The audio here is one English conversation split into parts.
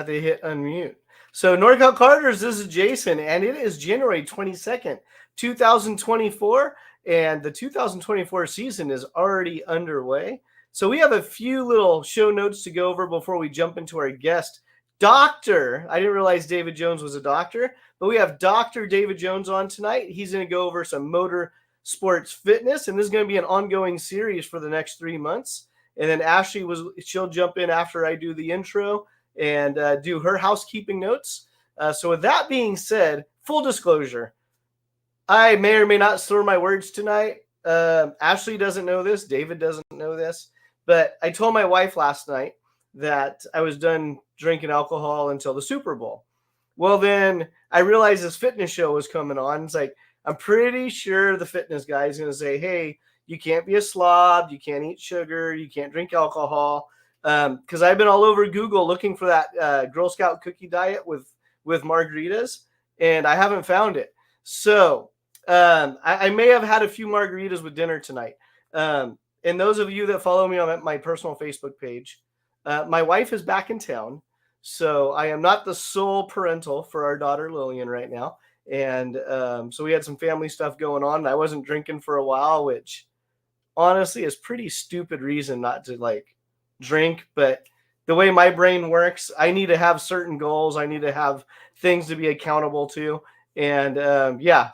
They hit unmute. So NorCal Karters, this is Jason, and it is January 22nd, 2024, and the 2024 season is already underway. So we have a few little show notes to go over before we jump into our guest, Doctor. I didn't realize David Jones was a doctor, but we have Dr. David Jones on tonight. He's going to go over some Motorsports Fitness, and this is going to be an ongoing series for the next 3 months. And then Ashley she'll jump in after I do the intro and do her housekeeping notes. So with that being said, full disclosure, I may or may not slur my words tonight. Ashley doesn't know this. David doesn't know this. But I told my wife last night that I was done drinking alcohol until the Super Bowl. Well, then I realized this fitness show was coming on. It's like, I'm pretty sure the fitness guy is going to say, hey, you can't be a slob. You can't eat sugar. You can't drink alcohol. Because I've been all over Google looking for that Girl Scout cookie diet with margaritas, and I haven't found it. So I may have had a few margaritas with dinner tonight. And those of you that follow me on my personal Facebook page, my wife is back in town, so I am not the sole parental for our daughter Lillian right now. And so we had some family stuff going on, and I wasn't drinking for a while, which honestly is pretty stupid reason not to drink, but the way my brain works, I need to have certain goals. I need to have things to be accountable to. And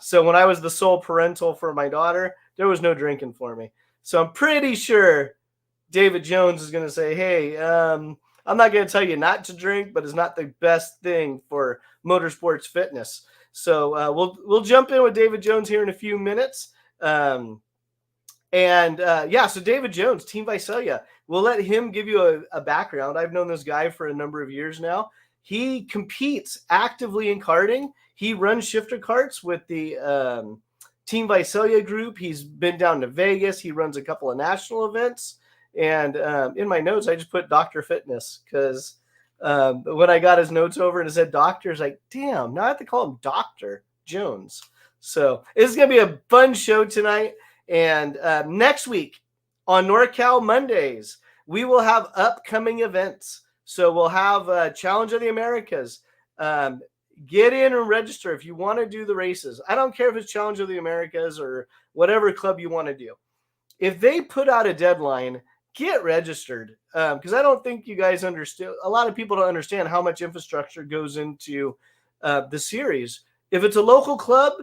so when I was the sole parental for my daughter, there was no drinking for me. So I'm pretty sure David Jones is going to say, hey, I'm not going to tell you not to drink, but it's not the best thing for Motorsports Fitness. So we'll jump in with David Jones here in a few minutes. So David Jones, Team Visalia, we'll let him give you a background. I've known this guy for a number of years now. He competes actively in karting. He runs shifter karts with the Team Visalia group. He's been down to Vegas. He runs a couple of national events. And in my notes, I just put Dr. Fitness because when I got his notes over and it said doctor, it's like, damn, now I have to call him Dr. Jones. So it's going to be a fun show tonight. And next week on NorCal Mondays, we will have upcoming events. So we'll have Challenge of the Americas. Get in and register if you want to do the races. I don't care if it's Challenge of the Americas or whatever club you want to do. If they put out a deadline, get registered. Because I don't think you guys understand. A lot of people don't understand how much infrastructure goes into the series. If it's a local club,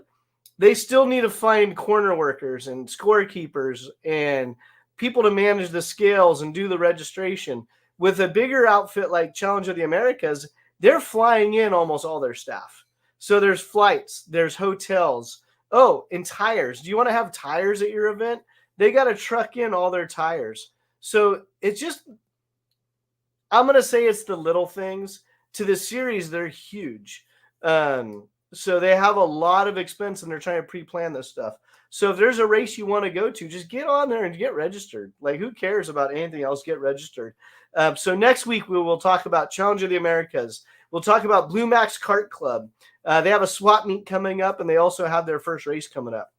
they still need to find corner workers and scorekeepers and people to manage the scales and do the registration. With a bigger outfit like Challenge of the Americas, they're flying in almost all their staff. So there's flights, there's hotels. Oh, and tires. Do you want to have tires at your event? They got to truck in all their tires. So it's just, I'm going to say it's the little things. To the series, they're huge. So they have a lot of expense and they're trying to pre-plan this stuff. So if there's a race you want to go to, just get on there and get registered. Like, who cares about anything else? Get registered. So next week we will talk about Challenge of the Americas. We'll talk about Blue Max Kart Club. They have a swap meet coming up, and they also have their first race coming up.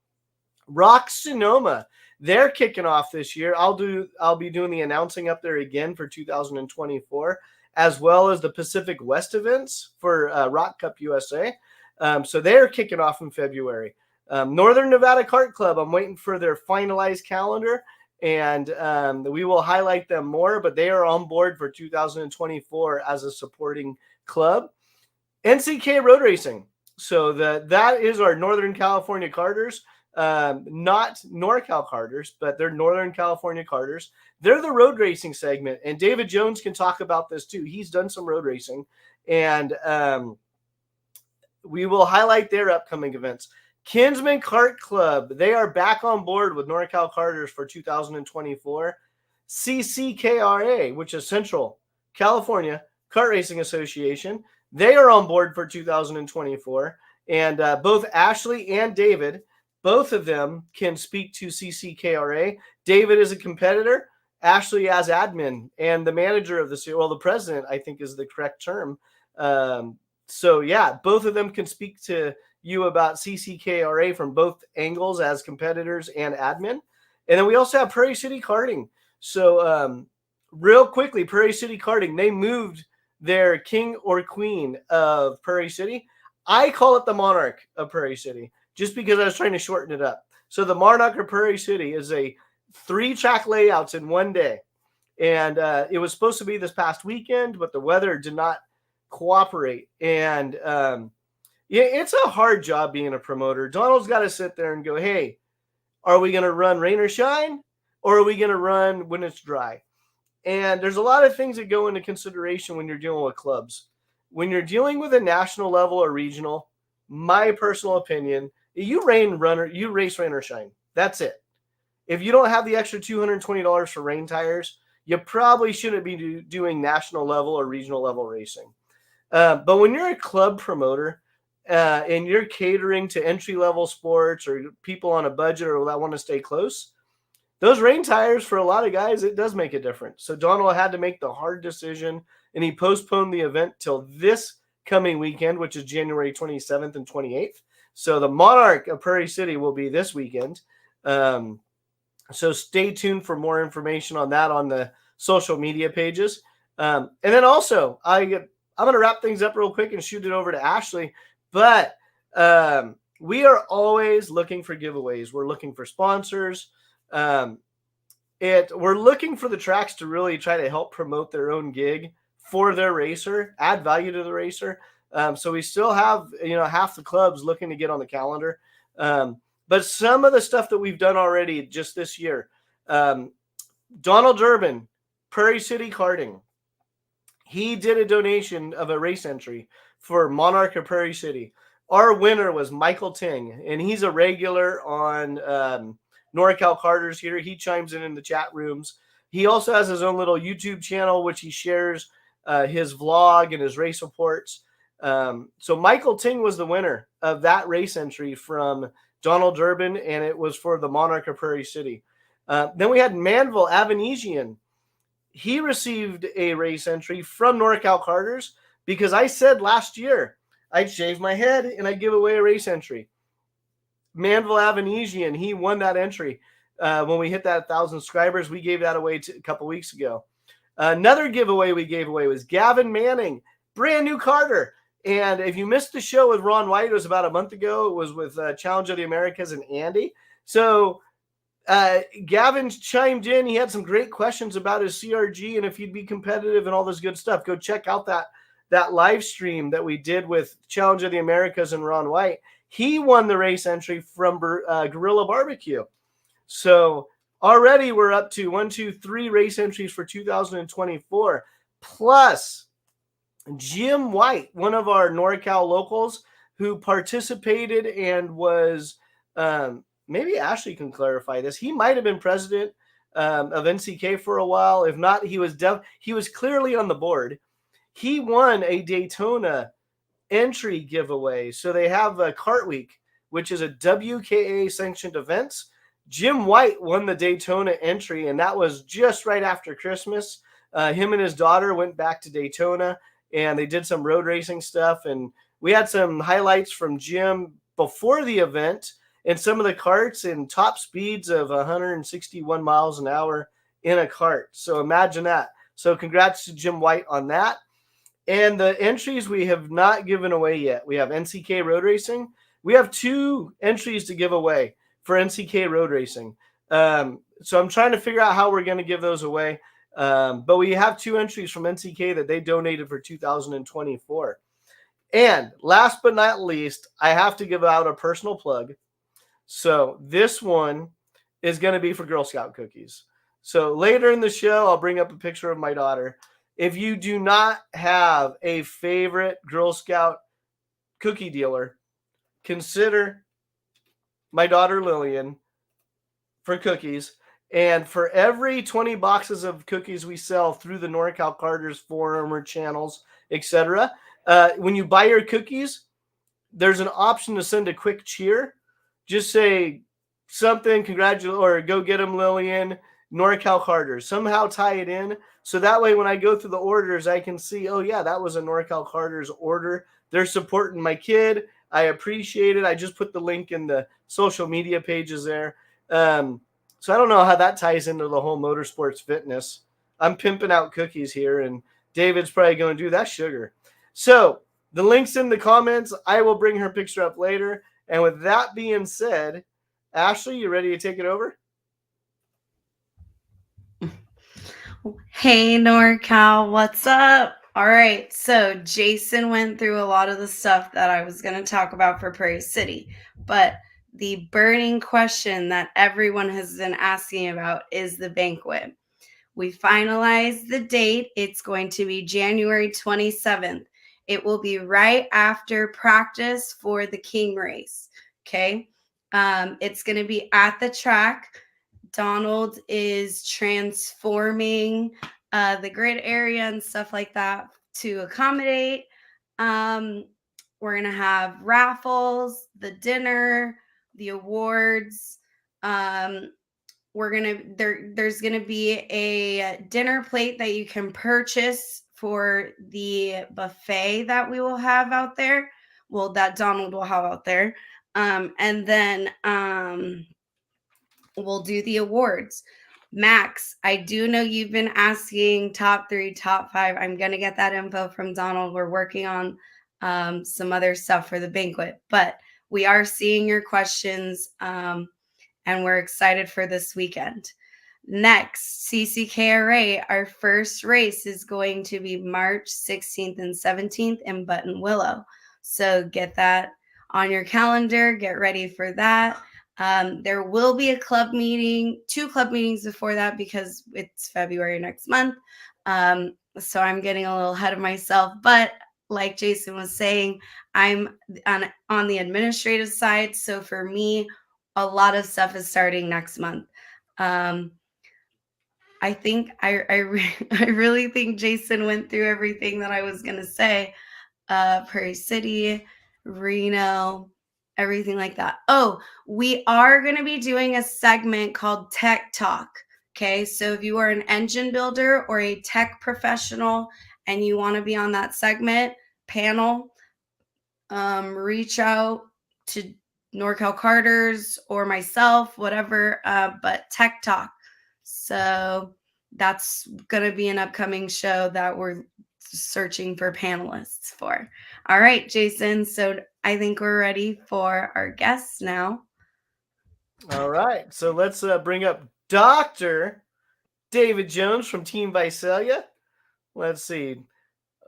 Rock Sonoma, they're kicking off this year. I'll be doing the announcing up there again for 2024, as well as the Pacific West events for Rock Cup USA. So they're kicking off in February. Northern Nevada Kart Club, I'm waiting for their finalized calendar, and we will highlight them more, but they are on board for 2024 as a supporting club. NCK Road Racing. So that is our Northern California Karters, not NorCal Karters, but they're Northern California Karters. They're the road racing segment, and David Jones can talk about this too. He's done some road racing, and we will highlight their upcoming events. Kinsman Kart Club, they are back on board with NorCal Karters for 2024. CCKRA, which is Central California Kart Racing Association, they are on board for 2024. And both Ashley and David, both of them can speak to CCKRA. David is a competitor, Ashley as admin, and the manager of the president, I think is the correct term. So yeah, both of them can speak to you about CCKRA from both angles as competitors and admin. And then we also have Prairie City Karting. So real quickly, Prairie City Karting, they moved their king or queen of Prairie City. I call it the Monarch of Prairie City just because I was trying to shorten it up. So the Monarch of Prairie City is a 3-track layouts in one day. And it was supposed to be this past weekend, but the weather did not cooperate. And yeah, it's a hard job being a promoter. Donald's got to sit there and go, hey, are we going to run rain or shine? Or are we going to run when it's dry? And there's a lot of things that go into consideration when you're dealing with clubs. When you're dealing with a national level or regional, my personal opinion, you race rain or shine. That's it. If you don't have the extra $220 for rain tires, you probably shouldn't be doing national level or regional level racing. But when you're a club promoter and you're catering to entry level sports or people on a budget or that want to stay close, those rain tires for a lot of guys, it does make a difference. So Donald had to make the hard decision, and he postponed the event till this coming weekend, which is January 27th and 28th. So the Monarch of Prairie City will be this weekend. So stay tuned for more information on that on the social media pages. And then also, I'm going to wrap things up real quick and shoot it over to Ashley. But we are always looking for giveaways. We're looking for sponsors. We're looking for the tracks to really try to help promote their own gig for their racer, add value to the racer. So we still have, half the clubs looking to get on the calendar. But some of the stuff that we've done already just this year, Donald Durbin, Prairie City Karting, he did a donation of a race entry for Monarch of Prairie City. Our winner was Michael Ting, and he's a regular on NorCal Karters here. He chimes in the chat rooms. He also has his own little YouTube channel, which he shares his vlog and his race reports. So Michael Ting was the winner of that race entry from Donald Durbin, and it was for the Monarch of Prairie City. Then we had Manville Avanesian. He received a race entry from NorCal Karters because I said last year I'd shave my head and I'd give away a race entry. Manville Avanesian, he won that entry when we hit that 1,000 subscribers. We gave that away a couple weeks ago. Another giveaway we gave away was Gavin Manning, brand new Karter. And if you missed the show with Ron White, it was about a month ago. It was with Challenge of the Americas and Andy. So Gavin chimed in. He had some great questions about his CRG and if he'd be competitive and all this good stuff. Go check out that live stream that we did with Challenge of the Americas and Ron White. He won the race entry from Gorilla Barbecue. So already we're up to 3 race entries for 2024. Plus Jim White, one of our NorCal locals who participated and was, maybe Ashley can clarify this. He might have been president of NCK for a while. If not, he was clearly on the board. He won a Daytona entry giveaway. So they have a Kart Week, which is a WKA sanctioned event. Jim White won the Daytona entry, and that was just right after Christmas. Him and his daughter went back to Daytona, and they did some road racing stuff. And we had some highlights from Jim before the event and some of the karts and top speeds of 161 miles an hour in a kart. So imagine that. So congrats to Jim White on that. And the entries we have not given away yet. We have NCK Road Racing. We have 2 entries to give away for NCK Road Racing. So I'm trying to figure out how we're going to give those away. But we have 2 entries from NCK that they donated for 2024. And last but not least, I have to give out a personal plug. So this one is going to be for Girl Scout cookies. So later in the show, I'll bring up a picture of my daughter. If you do not have a favorite Girl Scout cookie dealer, consider my daughter Lillian for cookies. And for every 20 boxes of cookies we sell through the NorCal Karters forum or channels, etc., when you buy your cookies, there's an option to send a quick cheer. Just say something, congratulate, or go get them, Lillian, NorCal Karters. Somehow tie it in. So that way when I go through the orders, I can see, oh, yeah, that was a NorCal Karters order. They're supporting my kid. I appreciate it. I just put the link in the social media pages there. So I don't know how that ties into the whole Motorsports Fitness. I'm pimping out cookies here, and David's probably going to do that sugar. So the link's in the comments. I will bring her picture up later. And with that being said, Ashley, you ready to take it over? Hey, NorCal, what's up? All right, so Jason went through a lot of the stuff that I was going to talk about for Prairie City, but the burning question that everyone has been asking about is the banquet. We finalized the date. It's going to be January 27th. It will be right after practice for the King race. Okay. It's going to be at the track. Donald is transforming the grid area and stuff like that to accommodate. We're going to have raffles, the dinner, the awards. There's gonna be a dinner plate that you can purchase for the buffet that we will have out there. Well, that Donald will have out there. And then we'll do the awards. Max, I do know you've been asking top 3, top 5. I'm gonna get that info from Donald. We're working on some other stuff for the banquet, but we are seeing your questions. And we're excited for this weekend. Next, CCKRA, our first race is going to be March 16th and 17th in Buttonwillow. So get that on your calendar, get ready for that. There will be a club meeting, 2 club meetings before that because it's February next month. So I'm getting a little ahead of myself, but like Jason was saying, I'm on the administrative side. So for me, a lot of stuff is starting next month. I think I really think Jason went through everything that I was gonna say. Prairie City, Reno, everything like that. Oh, we are gonna be doing a segment called Tech Talk. Okay, so if you are an engine builder or a tech professional and you want to be on that segment panel, reach out to NorCal Karters or myself, whatever, but Tech Talk. So that's going to be an upcoming show that we're searching for panelists for. All right, Jason. So I think we're ready for our guests now. All right. So let's bring up Dr. David Jones from Team Visalia. Let's see.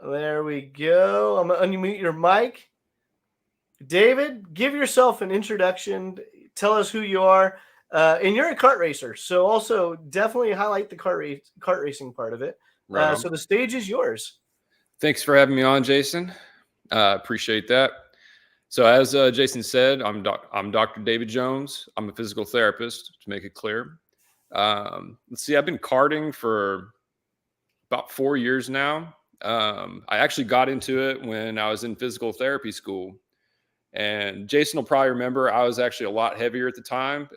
There we go. I'm going to unmute your mic. David, give yourself an introduction. Tell us who you are. And you're a kart racer, so also definitely highlight the kart racing part of it. Right so the stage is yours. Thanks for having me on, Jason. Appreciate that. So as Jason said, I'm Dr. David Jones. I'm a physical therapist, to make it clear. Let's see, I've been karting for about 4 years now. I actually got into it when I was in physical therapy school. And Jason will probably remember I was actually a lot heavier at the time.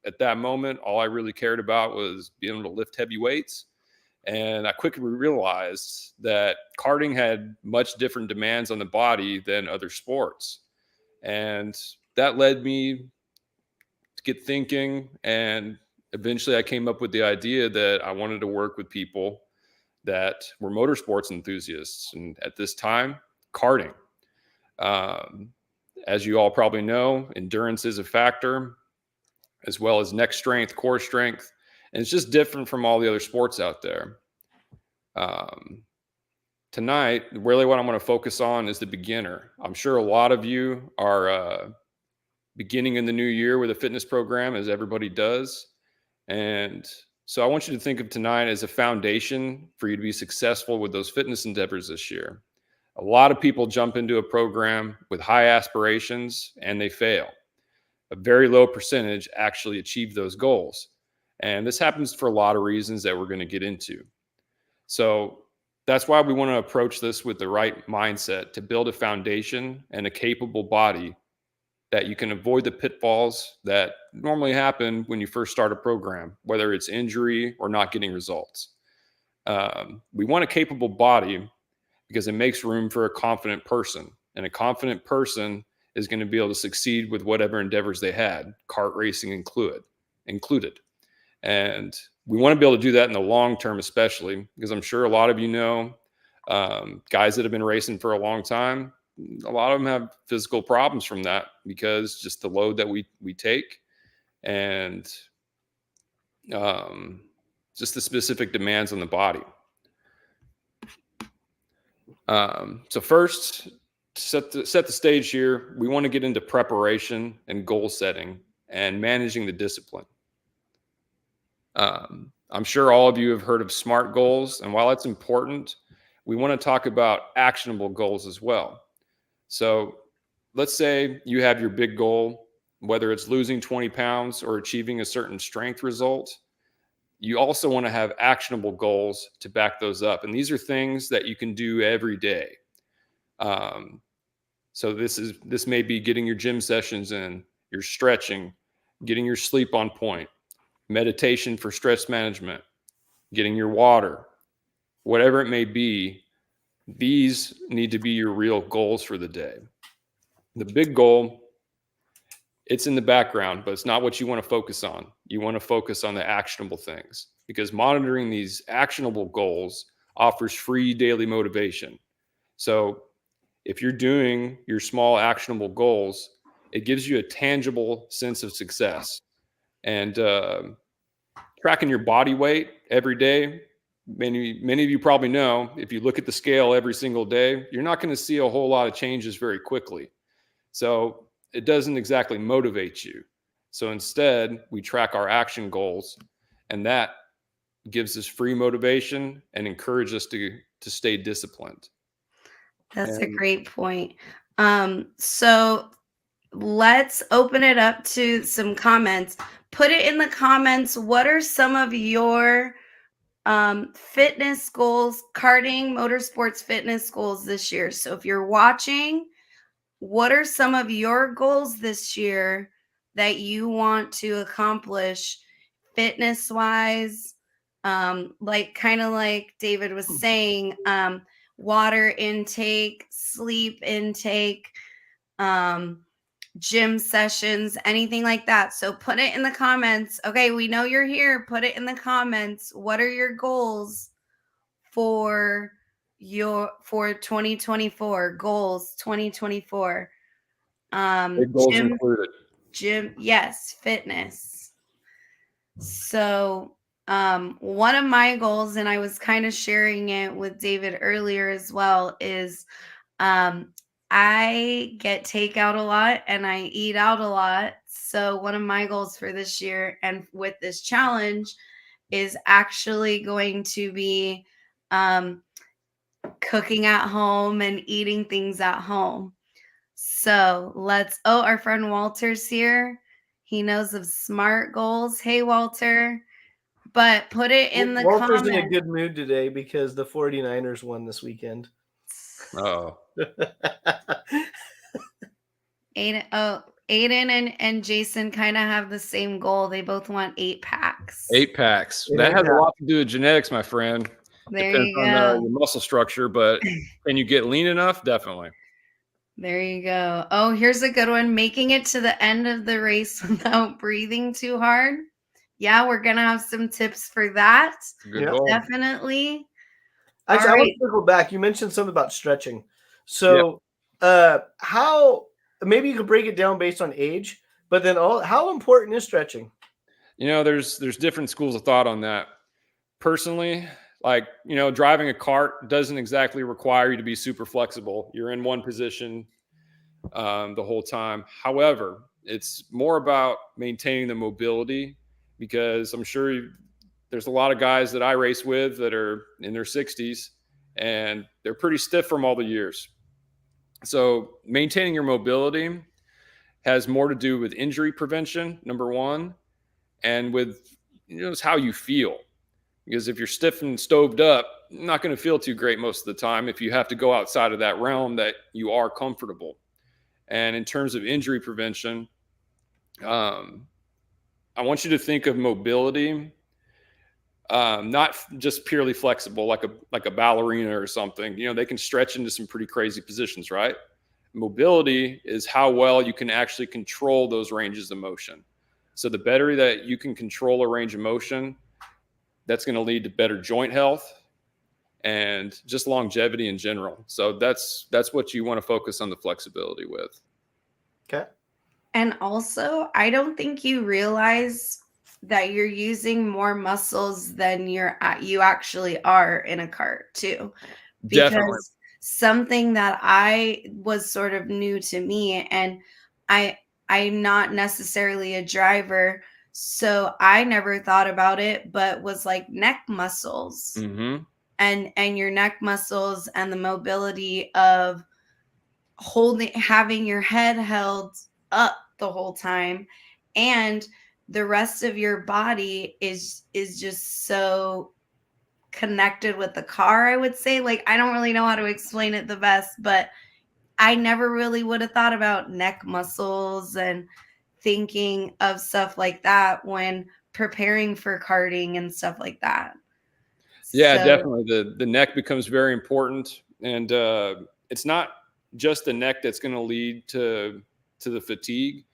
At that moment, all I really cared about was being able to lift heavy weights. And I quickly realized that karting had much different demands on the body than other sports. And that led me to get thinking. And eventually I came up with the idea that I wanted to work with people that were motorsports enthusiasts. And at this time, karting. As you all probably know, endurance is a factor, as well as neck strength, core strength. And it's just different from all the other sports out there. Tonight, really what I'm going to focus on is the beginner. I'm sure a lot of you are beginning in the new year with a fitness program, as everybody does. And so I want you to think of tonight as a foundation for you to be successful with those fitness endeavors this year. A lot of people jump into a program with high aspirations and they fail. A very low percentage actually achieve those goals. And this happens for a lot of reasons that we're going to get into. So that's why we want to approach this with the right mindset to build a foundation and a capable body that you can avoid the pitfalls that normally happen when you first start a program, whether it's injury or not getting results. We want a capable body because it makes room for a confident person. And a confident person is going to be able to succeed with whatever endeavors they had, kart racing included. And we want to be able to do that in the long term, especially because I'm sure a lot of you know Guys that have been racing for a long time, a lot of them have physical problems from that because just the load that we take and just the specific demands on the body. So first, set the stage here, we want to get into preparation and goal setting and managing the discipline. I'm sure all of you have heard of SMART goals, and while that's important, we want to talk about actionable goals as well. So let's say you have your big goal, whether it's losing 20 pounds or achieving a certain strength result. You also want to have actionable goals to back those up. And these are things that you can do every day. So this may be getting your gym sessions in, your stretching, getting your sleep on point, meditation for stress management, getting your water, whatever it may be. These need to be your real goals for the day. The big goal, it's in the background, but it's not what you want to focus on. You want to focus on the actionable things, because monitoring these actionable goals offers free daily motivation. So if you're doing your small actionable goals, it gives you a tangible sense of success. And tracking your body weight every day, many of you probably know, if you look at the scale every single day, you're not going to see a whole lot of changes very quickly. So it doesn't exactly motivate you. So instead, we track our action goals, and that gives us free motivation and encourages us to stay disciplined. That's a great point. So let's open it up to some comments. Put it in the comments. What are some of your fitness goals, karting, motorsports fitness goals this year? So if you're watching, what are some of your goals this year that you want to accomplish fitness wise? Like David was saying, water intake, sleep intake, gym sessions, anything like that. So put it in the comments. Okay, we know you're here. Put it in the comments. What are your goals for 2024? Goals 2024. Big goals included. Gym, yes, fitness. So one of my goals, and I was kind of sharing it with David earlier as well, is I get takeout a lot and I eat out a lot. So one of my goals for this year and with this challenge is actually going to be cooking at home and eating things at home. So our friend Walter's here. He knows of SMART goals. Hey, Walter. But put it in the Walter's comments. in a good mood today because the 49ers won this weekend. Oh. Aiden and Jason kind of have the same goal. They both want 8 packs. 8 packs. That has a lot to do with genetics, my friend. There Depends you go. on your muscle structure, but can you get lean enough? Definitely. There you go. Oh, here's a good one. Making it to the end of the race without breathing too hard. Yeah, we're going to have some tips for that. Good goal. Definitely. Actually, I want to circle back. You mentioned something about stretching. So how, maybe you could break it down based on age, but then how important is stretching? There's different schools of thought on that. Personally, driving a cart doesn't exactly require you to be super flexible. You're in one position the whole time. However, it's more about maintaining the mobility, because I'm sure there's a lot of guys that I race with that are in their 60s and they're pretty stiff from all the years. So maintaining your mobility has more to do with injury prevention, number one, and with it's how you feel. Because if you're stiff and stoved up, you're not going to feel too great most of the time if you have to go outside of that realm that you are comfortable. And in terms of injury prevention, I want you to think of mobility, not just purely flexible, like a ballerina or something. They can stretch into some pretty crazy positions, right? Mobility is how well you can actually control those ranges of motion. So the better that you can control a range of motion, that's going to lead to better joint health, and just longevity in general. So that's what you want to focus on the flexibility with. Okay. And also, I don't think you realize that you're using more muscles than you actually are in a cart too. Definitely. Because something that I was sort of new to me, and I'm not necessarily a driver, so I never thought about it, but was like neck muscles. Mm-hmm. And your neck muscles and the mobility of having your head held up the whole time, and the rest of your body is just so connected with the car, I would say. Like, I don't really know how to explain it the best, but I never really would have thought about neck muscles and thinking of stuff like that when preparing for karting and stuff like that. Yeah, So, definitely. The neck becomes very important, and it's not just the neck that's going to lead to the fatigue.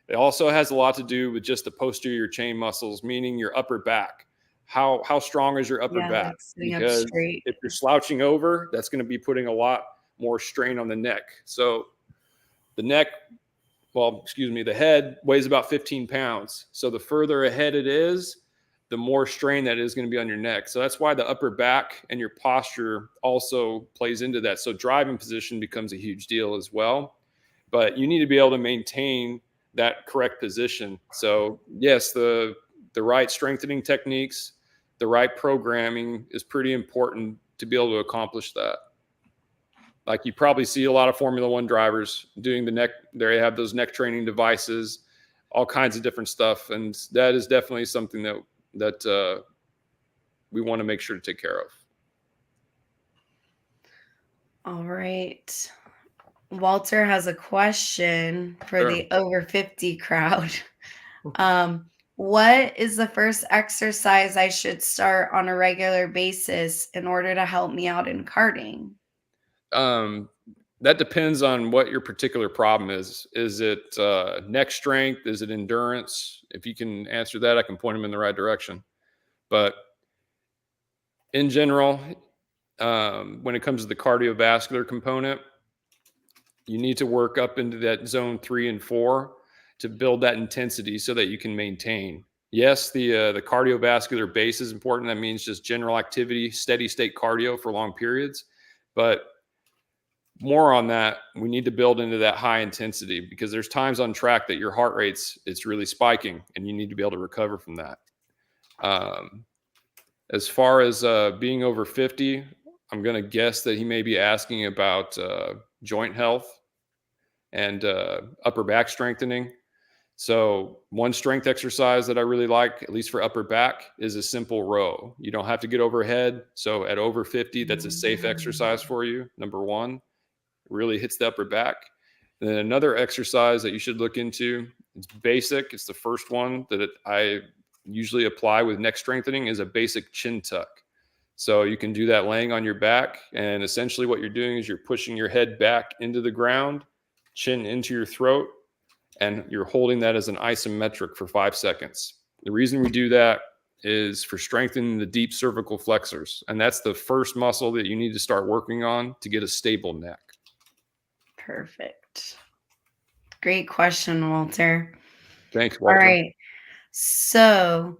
It also has a lot to do with just the posterior chain muscles, meaning your upper back. How strong is your upper yeah, back? like sitting up Because straight. if you're slouching over, that's going to be putting a lot more strain on the neck. So the neck, the head weighs about 15 pounds. So the further ahead it is, the more strain that is going to be on your neck. So that's why the upper back and your posture also plays into that. So driving position becomes a huge deal as well. But you need to be able to maintain that correct position. So yes, the right strengthening techniques, the right programming is pretty important to be able to accomplish that. Like, you probably see a lot of Formula One drivers doing the neck. They have those neck training devices, all kinds of different stuff. And that is definitely something that we want to make sure to take care of. All right. Walter has a question for Sure. the over 50 crowd. What is the first exercise I should start on a regular basis in order to help me out in karting? That depends on what your particular problem is. Is it neck strength? Is it endurance? If you can answer that, I can point them in the right direction. But in general, when it comes to the cardiovascular component, you need to work up into that zone 3 and 4 to build that intensity so that you can maintain. Yes, the cardiovascular base is important. That means just general activity, steady state cardio for long periods. But more on that, we need to build into that high intensity, because there's times on track that your heart it's really spiking, and you need to be able to recover from that. As far as being over 50, I'm going to guess that he may be asking about joint health and upper back strengthening. So one strength exercise that I really like, at least for upper back, is a simple row. You don't have to get overhead. So at over 50, that's a safe exercise for you. Number one, it really hits the upper back. And then another exercise that you should look into, it's basic. It's the first one that I usually apply with neck strengthening, is a basic chin tuck. So you can do that laying on your back. And essentially what you're doing is you're pushing your head back into the ground, chin into your throat, and you're holding that as an isometric for 5 seconds. The reason we do that is for strengthening the deep cervical flexors. And that's the first muscle that you need to start working on to get a stable neck. Perfect. Great question, Walter. Thanks, Walter. All right. So,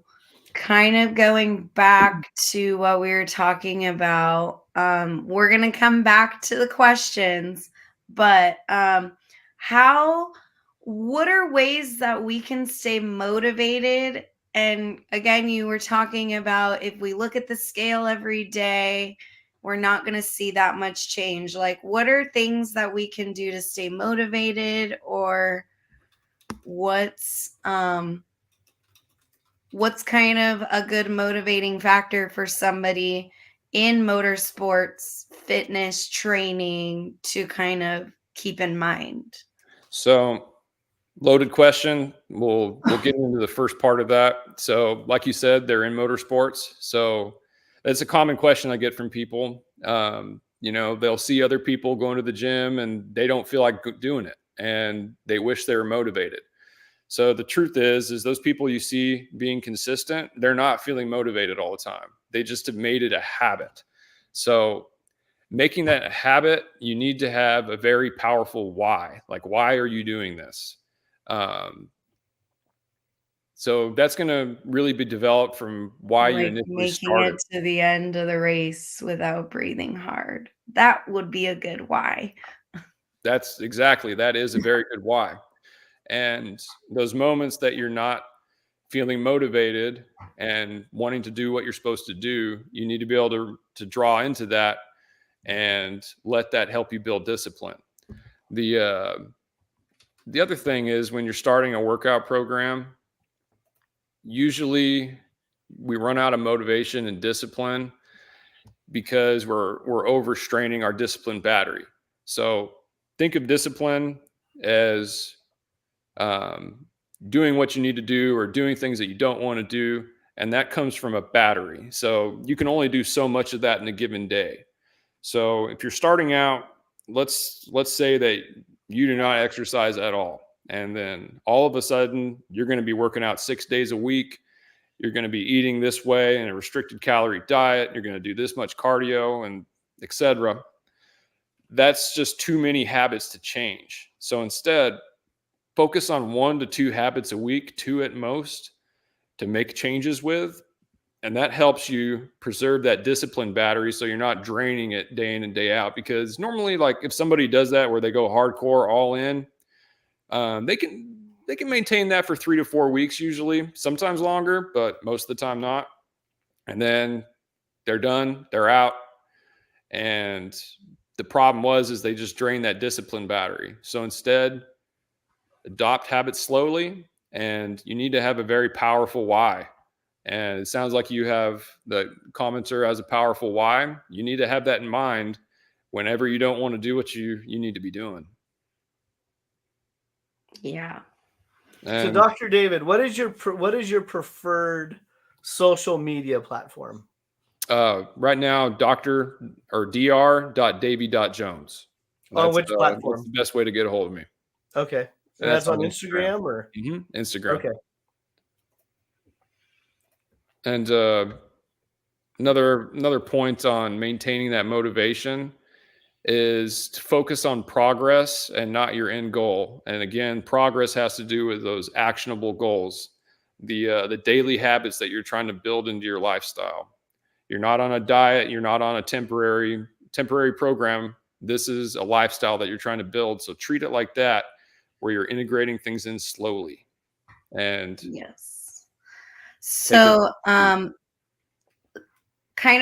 kind of going back to what we were talking about, we're going to come back to the questions, but what are ways that we can stay motivated? And again, you were talking about, if we look at the scale every day, we're not going to see that much change. Like, what are things that we can do to stay motivated, or what's kind of a good motivating factor for somebody in motorsports fitness training to kind of keep in mind? So, loaded question. We'll get into the first part of that. So, like you said, they're in motorsports. So that's a common question I get from people. They'll see other people going to the gym and they don't feel like doing it, and they wish they were motivated. So the truth is those people you see being consistent, they're not feeling motivated all the time. They just have made it a habit. So making that a habit, you need to have a very powerful why. Like, why are you doing this? So that's going to really be developed from why you Like initially making started. it to the end of the race without breathing hard. That would be a good why. That is a very good why. And those moments that you're not feeling motivated and wanting to do what you're supposed to do, you need to be able to draw into that and let that help you build discipline. The other thing is, when you're starting a workout program, usually we run out of motivation and discipline because we're overstraining our discipline battery. So think of discipline as doing what you need to do or doing things that you don't want to do, and that comes from a battery. So you can only do so much of that in a given day. So if you're starting out, let's say that you do not exercise at all, and then all of a sudden you're going to be working out 6 days a week. You're going to be eating this way in a restricted calorie diet. You're going to do this much cardio, and etc. That's just too many habits to change. So instead, focus on 1 to 2 habits a week, 2 at most, to make changes with. And that helps you preserve that discipline battery so you're not draining it day in and day out. Because normally, like, if somebody does that where they go hardcore all in, they can maintain that for 3 to 4 weeks usually, sometimes longer, but most of the time not. And then they're done, they're out. And the problem is they just drain that discipline battery. So instead, adopt habits slowly, and you need to have a very powerful why. And it sounds like you have, the commenter has a powerful why. You need to have that in mind whenever you don't want to do what you need to be doing. Yeah. So, Dr. David, what is your preferred social media platform? Right now, dr.davy.jones. On which platform? That's the best way to get a hold of me. Okay. And that's on Instagram or? Instagram. Okay. And another point on maintaining that motivation is to focus on progress and not your end goal. And again, progress has to do with those actionable goals, the daily habits that you're trying to build into your lifestyle. You're not on a diet. You're not on a temporary program. This is a lifestyle that you're trying to build. So treat it like that, where you're integrating things in slowly. And yes. So, kind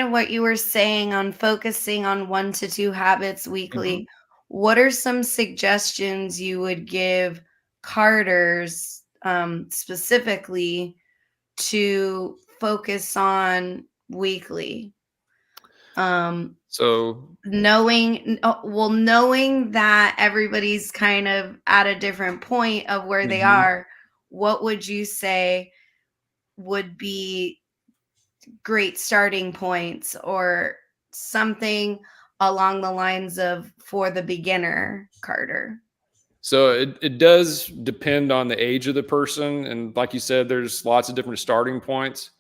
of what you were saying on focusing on 1 to 2 habits weekly, what are some suggestions you would give karters specifically to focus on weekly? so Knowing that everybody's kind of at a different point of where they are, what would you say would be great starting points or something along the lines of for the beginner karter? So it does depend on the age of the person. And like you said, there's lots of different starting points.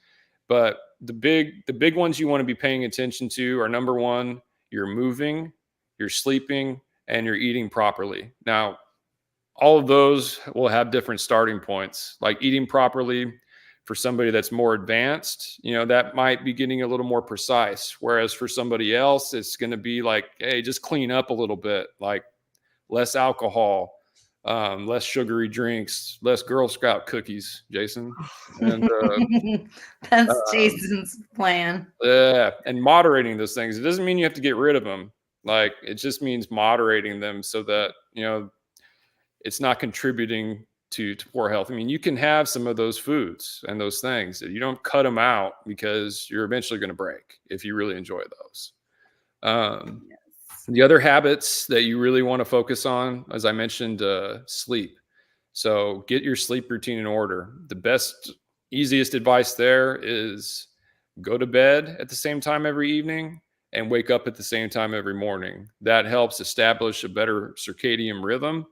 But the big ones you want to be paying attention to are, number 1, you're moving, you're sleeping, and you're eating properly. Now, all of those will have different starting points. Like eating properly, for somebody that's more advanced, that might be getting a little more precise. Whereas for somebody else, it's going to be like, hey, just clean up a little bit, like less alcohol, less sugary drinks, less Girl Scout cookies, Jason. And that's Jason's plan. Yeah, and moderating those things. It doesn't mean you have to get rid of them. Like, it just means moderating them so that it's not contributing to poor health. I mean, you can have some of those foods and those things. You don't cut them out because you're eventually going to break if you really enjoy those. The other habits that you really want to focus on, as I mentioned, sleep. So get your sleep routine in order. The best, easiest advice there is go to bed at the same time every evening and wake up at the same time every morning. That helps establish a better circadian rhythm.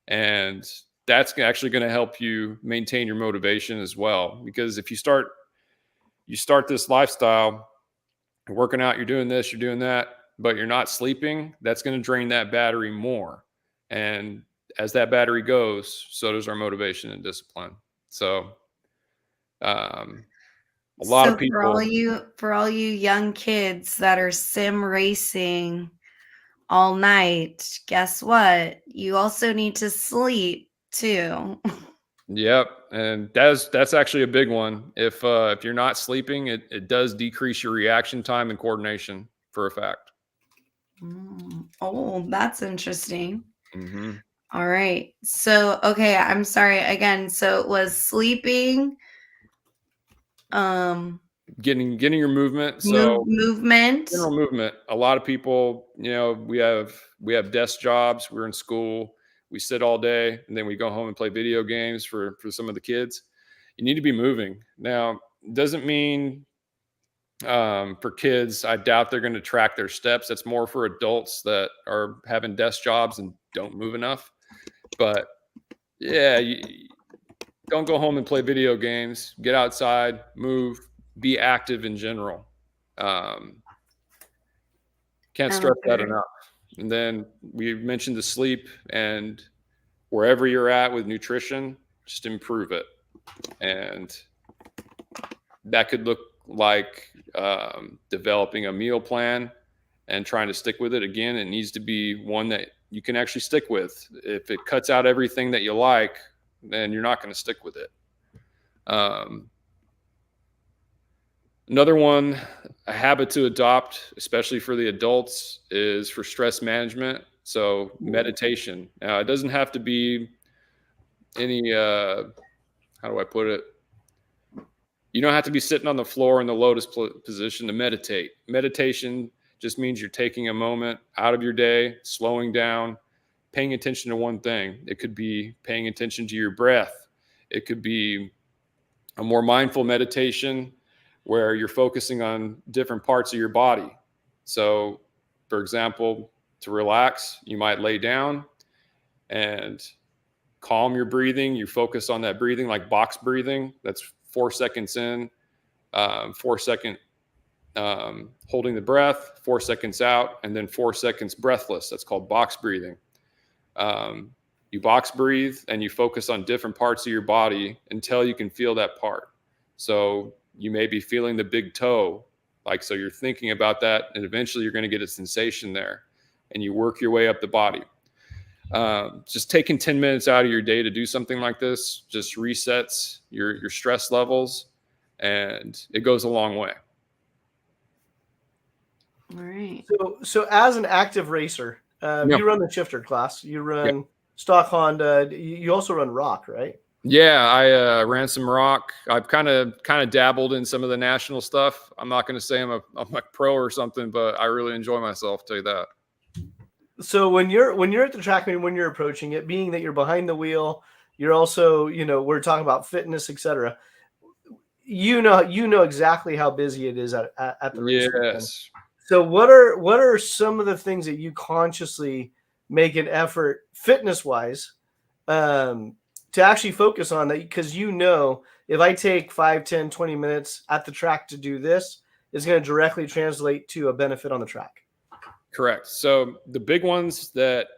And that's actually going to help you maintain your motivation as well. Because if you start this lifestyle You're working out, you're doing this, you're doing that, but you're not sleeping, that's going to drain that battery more. And as that battery goes, so does our motivation and discipline. So, a lot of So for all people, you young kids that are sim racing all night, guess what? You also need to sleep too. yep, and that's actually a big one. If you're not sleeping, it does decrease your reaction time and coordination for a fact. Oh, that's interesting. Hmm. All right. So, okay, I'm sorry again. So it was sleeping, um, Getting your movement. So movement. general movement. A lot of people, we have desk jobs. We're in school. We sit all day, and then we go home and play video games for some of the kids. You need to be moving. Now, doesn't mean for kids, I doubt they're going to track their steps. That's more for adults that are having desk jobs and don't move enough. But yeah, don't go home and play video games. Get outside, move, be active in general. Um, Can't stress that enough. And then we mentioned the sleep, and wherever you're at with nutrition, just improve it. And that could look like developing a meal plan and trying to stick with it. Again, it needs to be one that you can actually stick with. If it cuts out everything that you like, then you're not going to stick with it. Another one, a habit to adopt, especially for the adults, is for stress management. So meditation. Now, it doesn't have to be any, how do I put it? You don't have to be sitting on the floor in the lotus position to meditate. Meditation just means you're taking a moment out of your day, slowing down, paying attention to one thing. It could be paying attention to your breath. It could be a more mindful meditation where you're focusing on different parts of your body. So, for example, to relax, you might lay down and calm your breathing. You focus on that breathing, like box breathing. That's 4 seconds in, 4 second holding the breath, 4 seconds out, and then 4 seconds breathless. That's called box breathing. You box breathe and you focus on different parts of your body until you can feel that part. So you may be feeling the big toe, so you're thinking about that, and eventually you're going to get a sensation there, and you work your way up the body. Just taking 10 minutes out of your day to do something like this just resets your stress levels, and it goes a long way. All right. So as an active racer, you run the shifter class, you run stock Honda, you also run rock, right? Yeah, I ran some rock. I've kind of dabbled in some of the national stuff. I'm not going to say I'm a pro or something, but I really enjoy myself, I'll tell you that. So when you're at the track meet, when you're approaching it, being that you're behind the wheel, you're also, we're talking about fitness, etc. You know exactly how busy it is at the race weekend. Yes. So what are some of the things that you consciously make an effort fitness wise to actually focus on that? Because if I take 5, 10, 20 minutes at the track to do this, it's going to directly translate to a benefit on the track. Correct. So the big ones that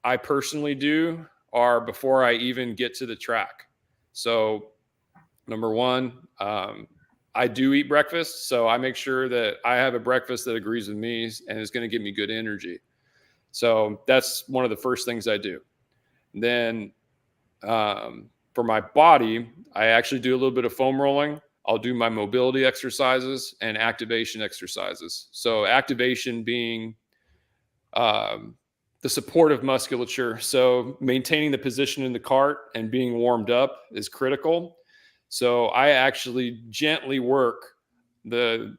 I personally do are before I even get to the track. So number one, I do eat breakfast. So I make sure that I have a breakfast that agrees with me and is going to give me good energy. So that's one of the first things I do. Then for my body, I actually do a little bit of foam rolling. I'll do my mobility exercises and activation exercises. So activation being the supportive musculature. So maintaining the position in the cart and being warmed up is critical. So I actually gently work the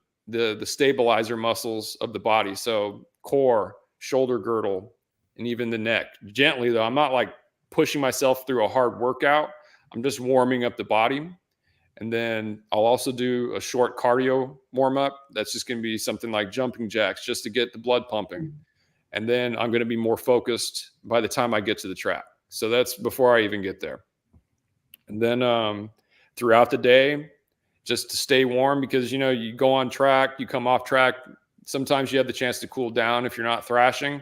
stabilizer muscles of the body. So core, shoulder girdle, and even the neck. Gently though, I'm not like pushing myself through a hard workout. I'm just warming up the body. And then I'll also do a short cardio warm up. That's just going to be something like jumping jacks just to get the blood pumping. And then I'm going to be more focused by the time I get to the track. So that's before I even get there. And then throughout the day, just to stay warm, because, you know, you go on track, you come off track. Sometimes you have the chance to cool down if you're not thrashing.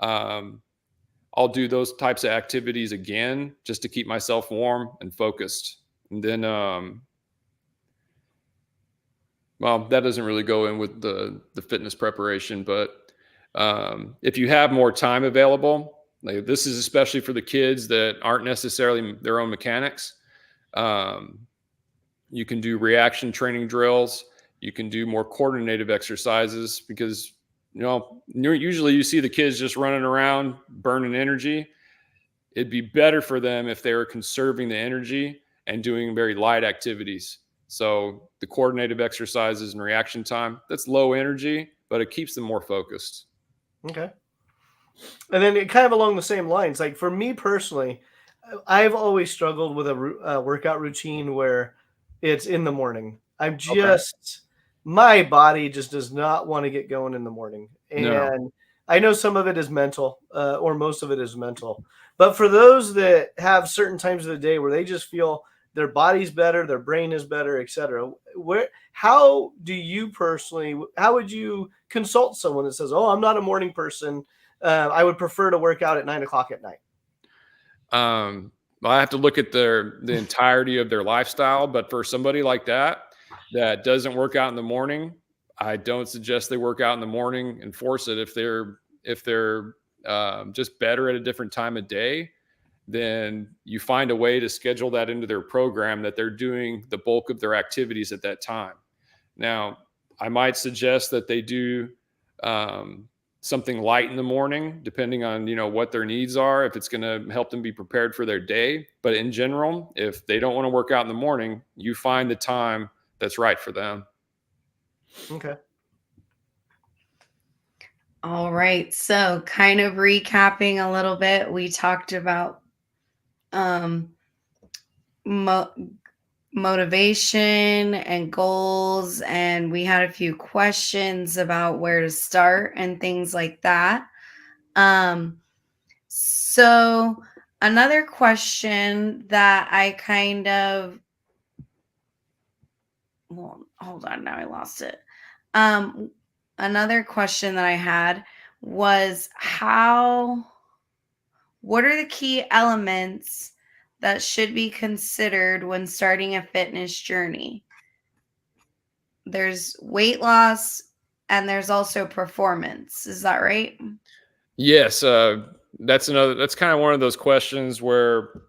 I'll do those types of activities again just to keep myself warm and focused. And then, well, that doesn't really go in with the fitness preparation, but if you have more time available, like this is especially for the kids that aren't necessarily their own mechanics. You can do reaction training drills. You can do more coordinative exercises, because, you know, usually you see the kids just running around burning energy. It'd be better for them if they were conserving the energy and doing very light activities. So the coordinative exercises and reaction time, that's low energy, but it keeps them more focused. Okay. And then it kind of along the same lines, like for me personally, I've always struggled with a workout routine where it's in the morning. I'm just, my body just does not want to get going in the morning. No. And I know some of it is mental, or most of it is mental. But for those that have certain times of the day where they just feel their body's better, their brain is better, etc., how do you personally, how would you consult someone that says, "Oh, I'm not a morning person. I would prefer to work out at 9 o'clock at night"? Well, I have to look at the entirety of their lifestyle, but for somebody like that doesn't work out in the morning, I don't suggest they work out in the morning and force it. If they're just better at a different time of day, then you find a way to schedule that into their program, that they're doing the bulk of their activities at that time. Now, I might suggest that they do something light in the morning, depending on, you know, what their needs are, if it's going to help them be prepared for their day. But in general, if they don't want to work out in the morning, you find the time that's right for them. Okay. All right. So, kind of recapping a little bit, we talked about motivation and goals, and we had a few questions about where to start and things like that. So another question that I kind of, well, hold on, now I lost it. Another question that I had was what are the key elements that should be considered when starting a fitness journey? There's weight loss and there's also performance. Is that right? Yes, that's kind of one of those questions where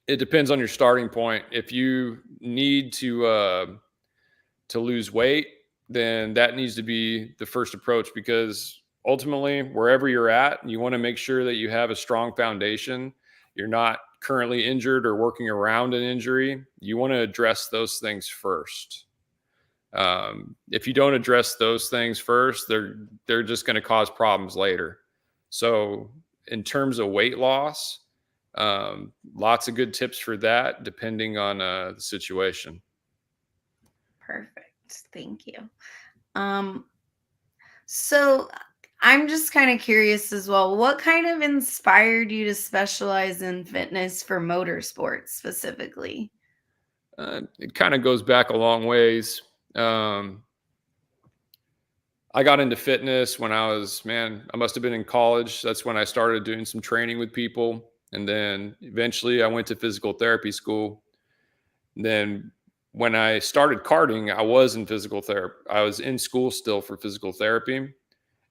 it depends on your starting point. If you need to lose weight, then that needs to be the first approach, because ultimately, wherever you're at, you want to make sure that you have a strong foundation. You're not currently injured or working around an injury. You want to address those things first. If you don't address those things first, they're just going to cause problems later. So in terms of weight loss, lots of good tips for that, depending on the situation. Perfect. Thank you. So I'm just kind of curious as well. What kind of inspired you to specialize in fitness for motorsports specifically? It kind of goes back a long ways. I got into fitness when I must have been in college. That's when I started doing some training with people. And then eventually I went to physical therapy school. And then when I started karting, I was in physical therapy. I was in school still for physical therapy.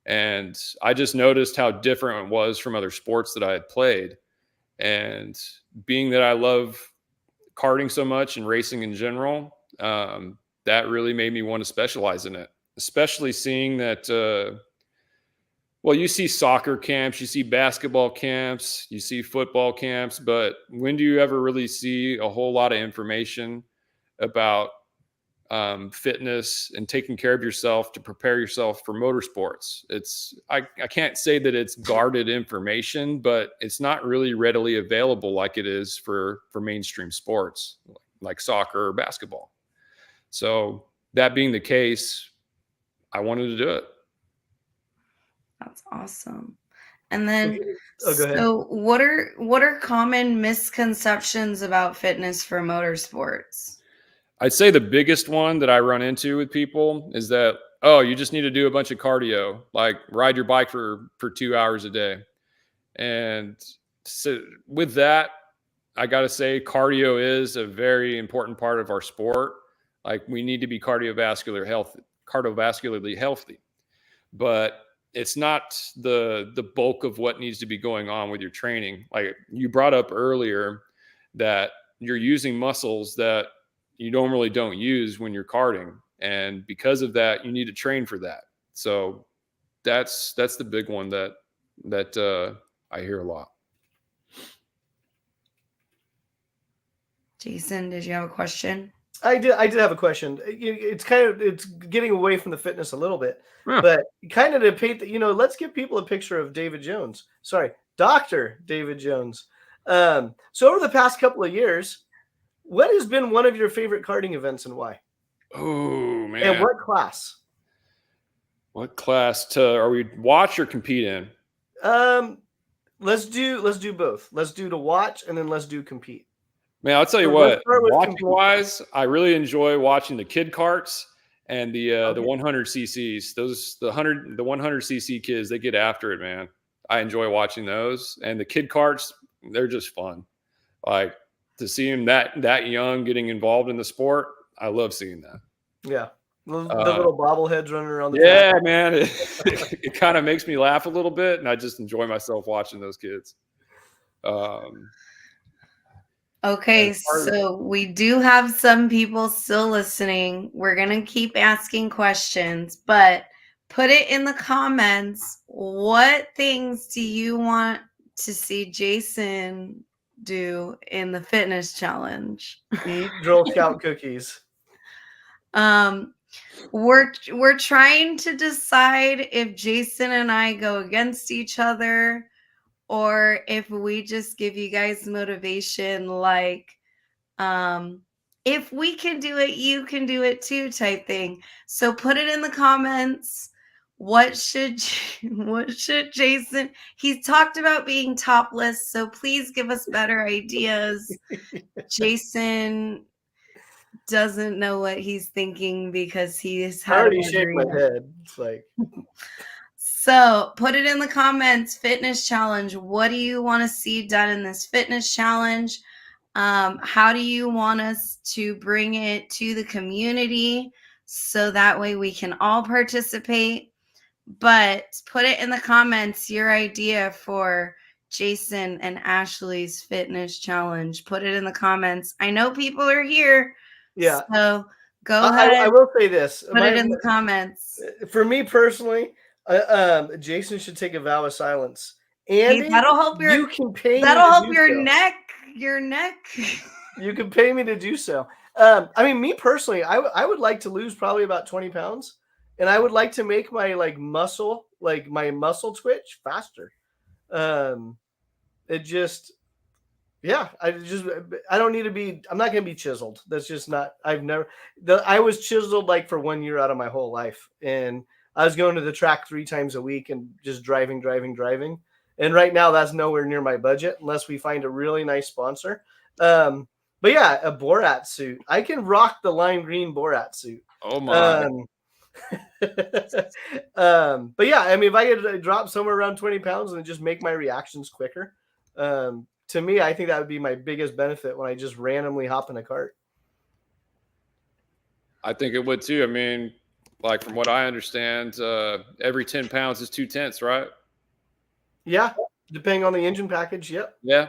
And I just noticed how different it was from other sports that I had played. And being that I love karting so much and racing in general, that really made me want to specialize in it, especially seeing that, well, you see soccer camps, you see basketball camps, you see football camps, but when do you ever really see a whole lot of information about fitness and taking care of yourself to prepare yourself for motorsports? I can't say that it's guarded information, but it's not really readily available like it is for mainstream sports like soccer or basketball. So that being the case, I wanted to do it. That's awesome. And then, Okay. Oh, go ahead. so what are common misconceptions about fitness for motorsports? I'd say the biggest one that I run into with people is that, oh, you just need to do a bunch of cardio, like ride your bike for 2 hours a day. And so with that, I got to say cardio is a very important part of our sport. Like we need to be cardiovascularly healthy, but it's not the bulk of what needs to be going on with your training. Like you brought up earlier that you're using muscles that you normally don't use when you're karting. And because of that, you need to train for that. So that's the big one that I hear a lot. Jason, did you have a question? I did have a question. It's getting away from the fitness a little bit, Yeah. but kind of to paint that, let's give people a picture of David Jones. Sorry, Dr. David Jones. So over the past couple of years, what has been one of your favorite karting events and why? Oh man. And what class? What class are we watch or compete in? Let's do both. Let's do to watch and then let's do compete. Man, I'll tell you So what, watching wise, I really enjoy watching the kid karts and the 100 cc's. The 100 cc kids, they get after it, man. I enjoy watching those, and the kid karts, they're just fun. Like to see them that young getting involved in the sport, I love seeing that. Yeah, the little bobbleheads running around the track. track. Man, it kind of makes me laugh a little bit, and I just enjoy myself watching those kids. Okay, so we do have some people still listening. We're going to keep asking questions, but put it in the comments. What things do you want to see Jason do in the fitness challenge? Eat Girl Scout cookies. We're trying to decide if Jason and I go against each other, or if we just give you guys motivation, like, if we can do it, you can do it too type thing. So put it in the comments. What should Jason, he's talked about being topless, so please give us better ideas. Jason doesn't know what he's thinking because he's had already shaking my head. It's like... So put it in the comments. Fitness challenge. What do you want to see done in this fitness challenge? How do you want us to bring it to the community so that way we can all participate? But put it in the comments, your idea for Jason and Ashley's fitness challenge. Put it in the comments. I know people are here. Yeah. So go ahead. I will say this. Put it in the comments. For me personally, Jason should take a vow of silence. Andy, that'll help your, you can pay that'll me help to do your so. neck. Your neck. You can pay me to do so. I mean, me personally, I would like to lose probably about 20 pounds, and I would like to make my muscle twitch faster. It just, yeah, I don't need to be. I'm not going to be chiseled. That's just not. I was chiseled like for 1 year out of my whole life, and I was going to the track 3 times a week and just driving. And right now that's nowhere near my budget unless we find a really nice sponsor. But yeah, a Borat suit. I can rock the lime green Borat suit. Oh my. But yeah, I mean, if I could drop somewhere around 20 pounds and just make my reactions quicker, to me, I think that would be my biggest benefit when I just randomly hop in a cart. I think it would too. I mean, like from what I understand, every 10 pounds is 2 tenths, right? Yeah, depending on the engine package. Yep. Yeah.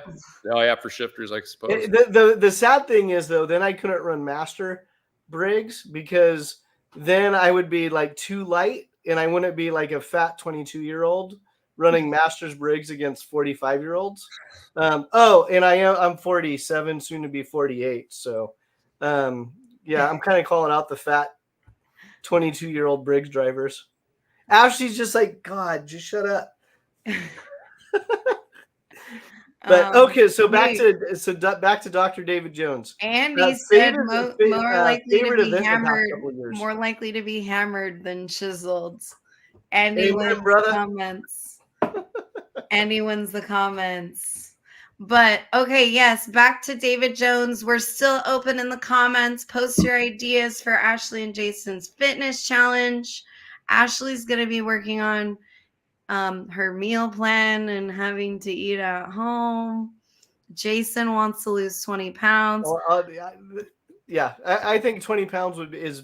Oh yeah, for shifters, I suppose. The sad thing is though, then I couldn't run master Briggs because then I would be like too light, and I wouldn't be like a fat 22-year-old running Masters Briggs against 45-year-olds. And I'm 47, soon to be 48. So yeah, I'm kind of calling out the fat 22-year-old Briggs drivers. Ashley's just like, God, just shut up. But okay, so back to Dr. David Jones. Andy said more likely to be hammered than chiseled. Andy wins the comments. Andy wins the comments. But okay, yes, back to David Jones. We're still open in the comments. Post your ideas for Ashley and Jason's fitness challenge. Ashley's going to be working on her meal plan and having to eat at home. Jason wants to lose 20 pounds. Well, yeah, I think 20 pounds is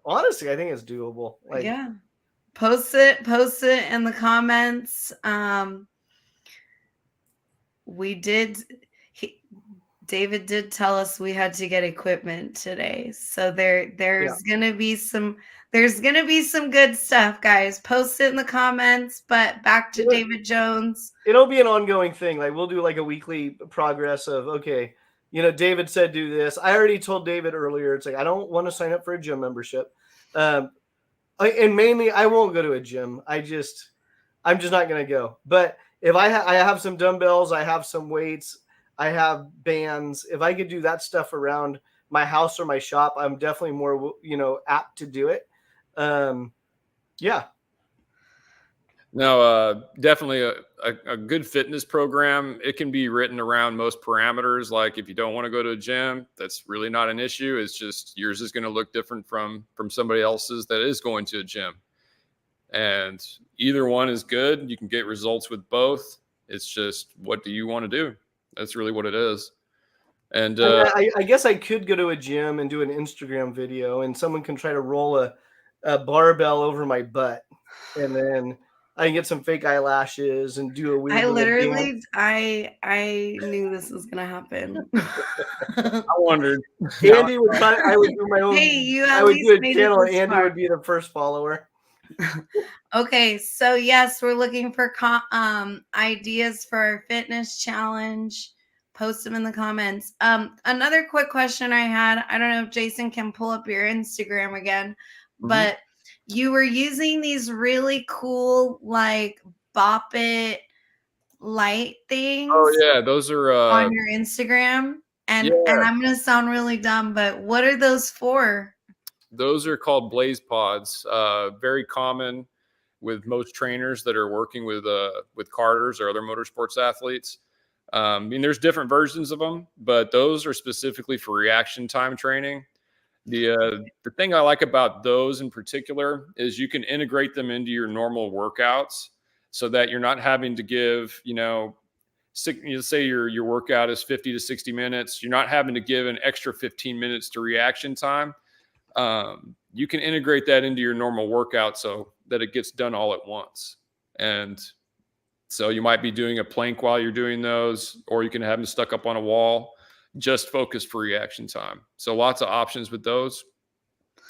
honestly, I think it's doable. Like, yeah. Post it in the comments. David did tell us we had to get equipment today. So there's gonna be some good stuff, guys. Post it in the comments. But back to David Jones. It'll be an ongoing thing. Like, we'll do like a weekly progress of, okay, David said do this. I already told David earlier, it's like, I don't want to sign up for a gym membership. And mainly I won't go to a gym. I'm just not going to go. But if I have some dumbbells, I have some weights, I have bands. If I could do that stuff around my house or my shop, I'm definitely more, apt to do it. Yeah. No, definitely a good fitness program. It can be written around most parameters. Like if you don't want to go to a gym, that's really not an issue. It's just yours is going to look different from somebody else's that is going to a gym. And either one is good. You can get results with both. It's just, what do you want to do? That's really what it is. And I guess I could go to a gym and do an Instagram video, and someone can try to roll a barbell over my butt, and then I can get some fake eyelashes and do a weird. I knew this was gonna happen. I wondered. Andy would try. I would do my own. Hey, I would do a channel. Andy would be the first follower. Okay, so yes, we're looking for ideas for our fitness challenge. Post them in the comments. Another quick question I had. I don't know if Jason can pull up your Instagram again, but you were using these really cool, like, Bop It light things. Oh yeah, those are on your Instagram. And I'm gonna sound really dumb, but what are those for? Those are called Blaze Pods. Very common with most trainers that are working with karters or other motorsports athletes. I mean, there's different versions of them, but those are specifically for reaction time training. The thing I like about those in particular is you can integrate them into your normal workouts so that you're not having to give, say your workout is 50 to 60 minutes. You're not having to give an extra 15 minutes to reaction time. You can integrate that into your normal workout so that it gets done all at once. And so you might be doing a plank while you're doing those, or you can have them stuck up on a wall, just focused for reaction time. So lots of options with those.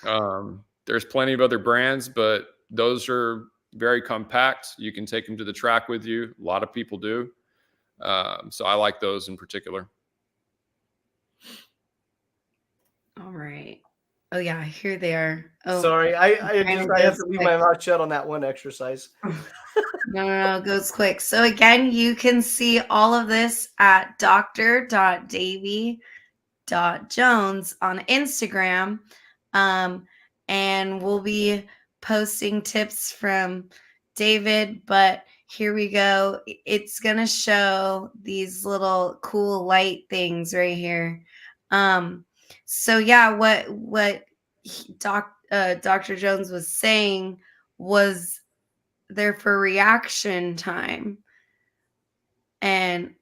There's plenty of other brands, but those are very compact. You can take them to the track with you. A lot of people do. So I like those in particular. All right. Oh yeah, here they are. Oh, sorry, I have to leave my mouth shut on that one exercise. No, it goes quick. So again, you can see all of this at dr.davy.jones on Instagram. And we'll be posting tips from David, but here we go. It's going to show these little cool light things right here. So yeah, what Dr. Jones was saying was they're for reaction time. And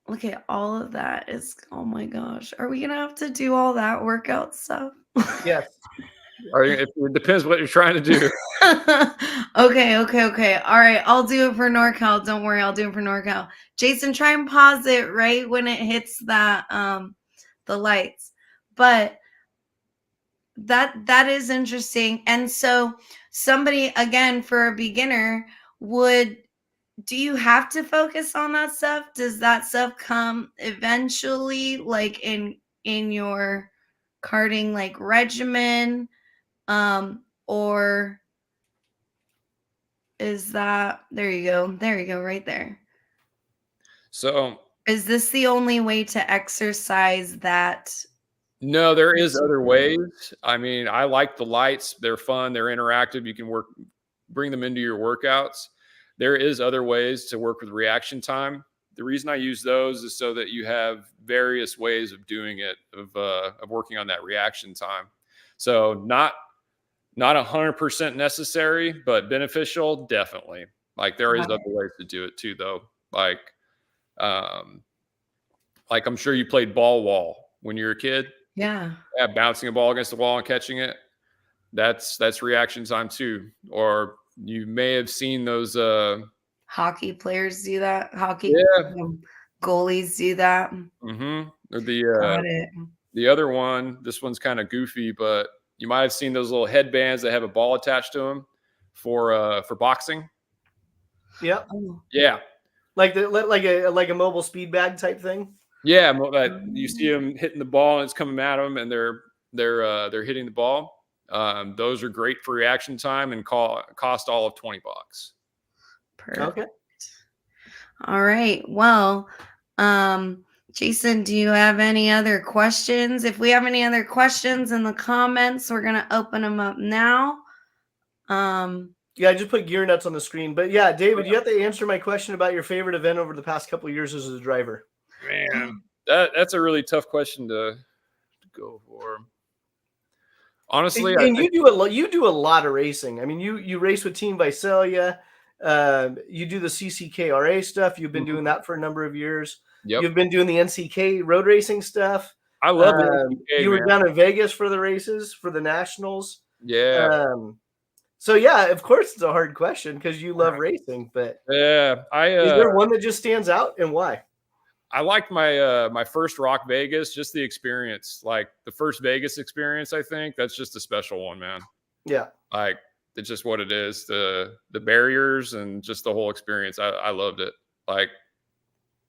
look at all of that. Oh my gosh. Are we going to have to do all that workout stuff? Yes. It depends what you're trying to do. Okay. All right. I'll do it for NorCal. Don't worry. I'll do it for NorCal. Jason, try and pause it right when it hits that, the lights. But that is interesting. And so somebody, again, for a beginner, do you have to focus on that stuff? Does that stuff come eventually, like in your karting like regimen? Or is that, there you go right there. So is this the only way to exercise that? No, there is other ways. I mean, I like the lights. They're fun. They're interactive. You can bring them into your workouts. There is other ways to work with reaction time. the reason I use those is so that you have various ways of doing it, of working on that reaction time. So not 100% necessary, but beneficial, definitely. Like there is other ways to do it too, though. Like I'm sure you played ball wall when you were a kid. Yeah. Yeah, bouncing a ball against the wall and catching it. That's reaction time too. Or you may have seen those Hockey players do that. Hockey goalies do that. Mm-hmm. Or Got it. the other one, this one's kind of goofy, but you might have seen those little headbands that have a ball attached to them for boxing. Yep. Oh. Yeah. Like a mobile speed bag type thing. Yeah, you see them hitting the ball and it's coming at them, and they're hitting the ball. Those are great for reaction time and cost all of $20. Perfect. Okay. All right. Well, Jason, do you have any other questions? If we have any other questions in the comments, we're going to open them up now. Yeah, I just put gear nuts on the screen. But yeah, David, you have to answer my question about your favorite event over the past couple of years as a driver. Man, that's a really tough question to go for. Honestly, and you do a lot of racing. I mean, you race with Team Visalia. You do the CCKRA stuff. You've been doing that for a number of years. Yep. You've been doing the NCK road racing stuff. I love it. You were down in Vegas for the races, for the nationals. Yeah. So yeah, of course it's a hard question because you love racing, but yeah, is there one that just stands out, and why? I liked my first Rock Vegas, just the experience, like the first Vegas experience. I think that's just a special one, man. Yeah, like it's just what it is. The barriers and just the whole experience. I loved it. Like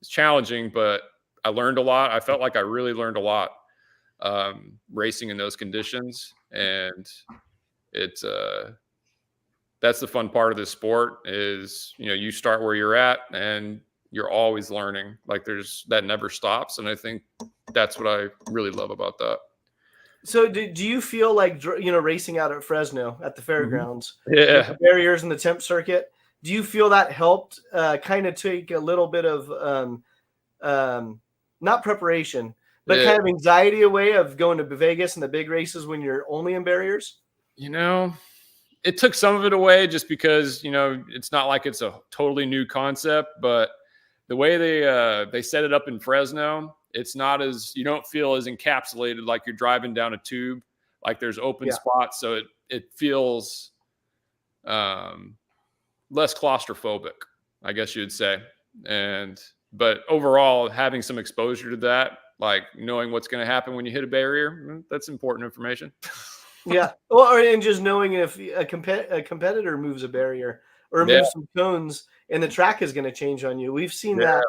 it's challenging, but I learned a lot. I felt like I really learned a lot racing in those conditions, and it's that's the fun part of this sport is, you start where you're at and you're always learning. Like that never stops. And I think that's what I really love about that. So do you feel like, racing out at Fresno at the fairgrounds, yeah, with the barriers and the temp circuit, do you feel that helped kind of take a little bit of not preparation, but kind of anxiety away of going to Vegas and the big races when you're only in barriers? It took some of it away just because, it's not like it's a totally new concept, but the way they set it up in Fresno, it's not you don't feel as encapsulated like you're driving down a tube, like there's open spots. So it feels less claustrophobic, I guess you'd say. But overall, having some exposure to that, like knowing what's going to happen when you hit a barrier, that's important information. Yeah. Well, and just knowing if a competitor moves a barrier or moves some cones and the track is going to change on you. We've seen that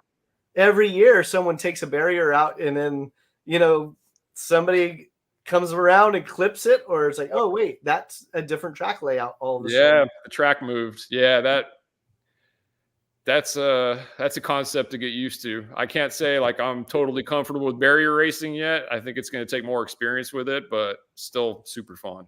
every year. Someone takes a barrier out and then, somebody comes around and clips it, or it's like, oh, wait, that's a different track layout all of a sudden. The track moved. Yeah, that's a concept to get used to. I can't say like I'm totally comfortable with barrier racing yet. I think it's going to take more experience with it, but still super fun.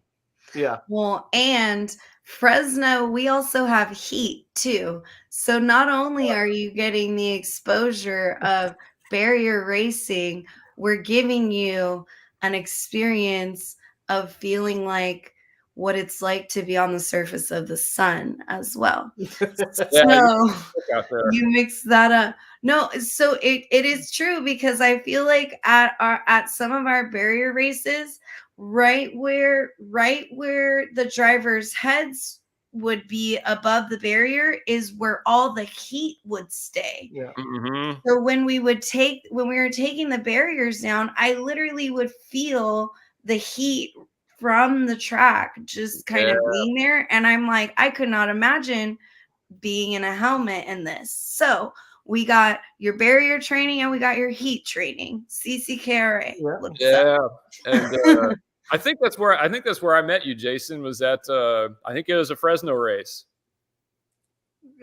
Yeah. Well, and Fresno, we also have heat too. So not only are you getting the exposure of barrier racing, we're giving you an experience of feeling like what it's like to be on the surface of the sun as well. So you mix that up. No, so it is true, because I feel like at some of our barrier races, right where the driver's heads would be above the barrier is where all the heat would stay. Yeah. Mm-hmm. So when we were taking the barriers down, I literally would feel the heat from the track just kind of being there. And I'm like, I could not imagine being in a helmet in this. So we got your barrier training and we got your heat training. CCKRA. Yeah. And I think that's where I met you, Jason, was at I think it was a Fresno race.